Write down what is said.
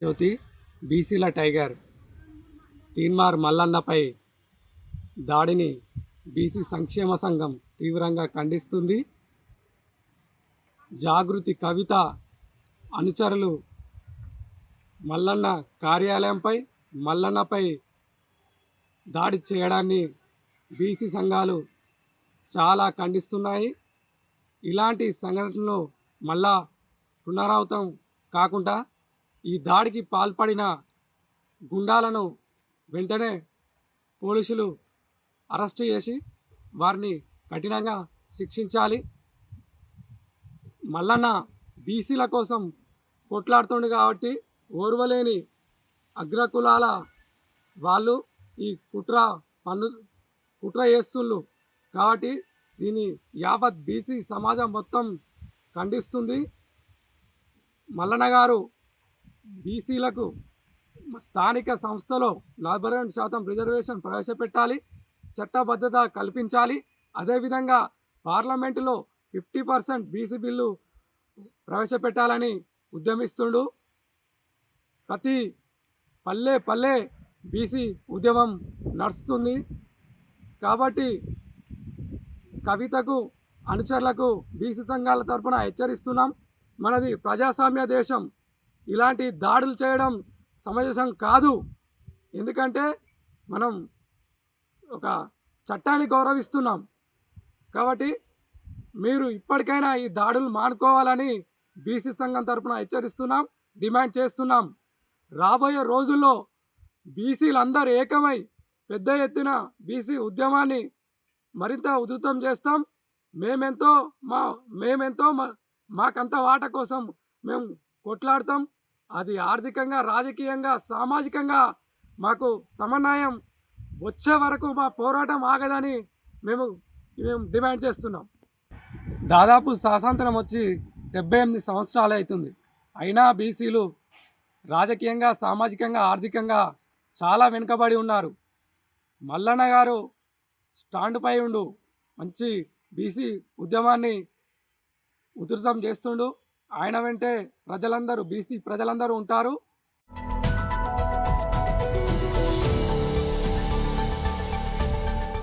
జ్యోతి బీసీల టైగర్ తీన్మార్ మల్లన్నపై దాడిని బీసీ సంక్షేమ సంఘం తీవ్రంగా ఖండిస్తుంది. జాగృతి కవిత అనుచరులు మల్లన్న కార్యాలయంపై మల్లన్నపై దాడి చేయడాన్ని బీసీ సంఘాలు చాలా ఖండిస్తున్నాయి. ఇలాంటి సంఘటనలు మళ్ళా పునరావృతం కాకుండా ఈ దాడికి పాల్పడిన గుండాలను వెంటనే పోలీసులు అరెస్ట్ చేసి వారిని కఠినంగా శిక్షించాలి. మల్లన్న బీసీల కోసం కొట్లాడుతుండు కాబట్టి ఓర్వలేని అగ్రకులాల వాళ్ళు ఈ కుట్ర చేస్తుండ్రు కాబట్టి దీన్ని యావత్ బీసీ సమాజం మొత్తం ఖండిస్తుంది. మల్లన్న గారు బీసీలకు స్థానిక సంస్థలో 42% రిజర్వేషన్ ప్రవేశపెట్టాలి, చట్టబద్ధత కల్పించాలి. అదేవిధంగా పార్లమెంటులో 50% బీసీ బిల్లు ప్రవేశపెట్టాలని ఉద్యమిస్తుండు. ప్రతి పల్లె బీసీ ఉద్యమం నడుస్తుంది. కాబట్టి కవితకు అనుచరులకు బీసీ సంఘాల తరఫున హెచ్చరిస్తున్నాం. మనది ప్రజాస్వామ్య దేశం. ఇలాంటి దాడులు చేయడం సమంజసం కాదు. ఎందుకంటే మనం ఒక చట్టాన్ని గౌరవిస్తున్నాం. కాబట్టి మీరు ఇప్పటికైనా ఈ దాడులు మానుకోవాలని బీసీ సంఘం తరఫున హెచ్చరిస్తున్నాం, డిమాండ్ చేస్తున్నాం. రాబోయే రోజుల్లో బీసీలందరూ ఏకమై పెద్ద ఎత్తున బీసీ ఉద్యమాన్ని మరింత ఉధృతం చేస్తాం. మేమెంతో మాకంత వాట కోసం మేము కొట్లాడతాం. అది ఆర్థికంగా, రాజకీయంగా, సామాజికంగా మాకు సమన్వయం వచ్చే వరకు మా పోరాటం ఆగదని మేము డిమాండ్ చేస్తున్నాం. దాదాపు స్వాతంత్రం వచ్చి 78 సంవత్సరాలు అవుతుంది. అయినా బీసీలు రాజకీయంగా, సామాజికంగా, ఆర్థికంగా చాలా వెనుకబడి ఉన్నారు. మల్లన్న గారు స్టాండ్పై ఉండు మంచి బీసీ ఉద్యమాన్ని ఉధృతం చేస్తుండు. ఆయన వెంటే బీసీ ప్రజలందరూ ఉంటారు.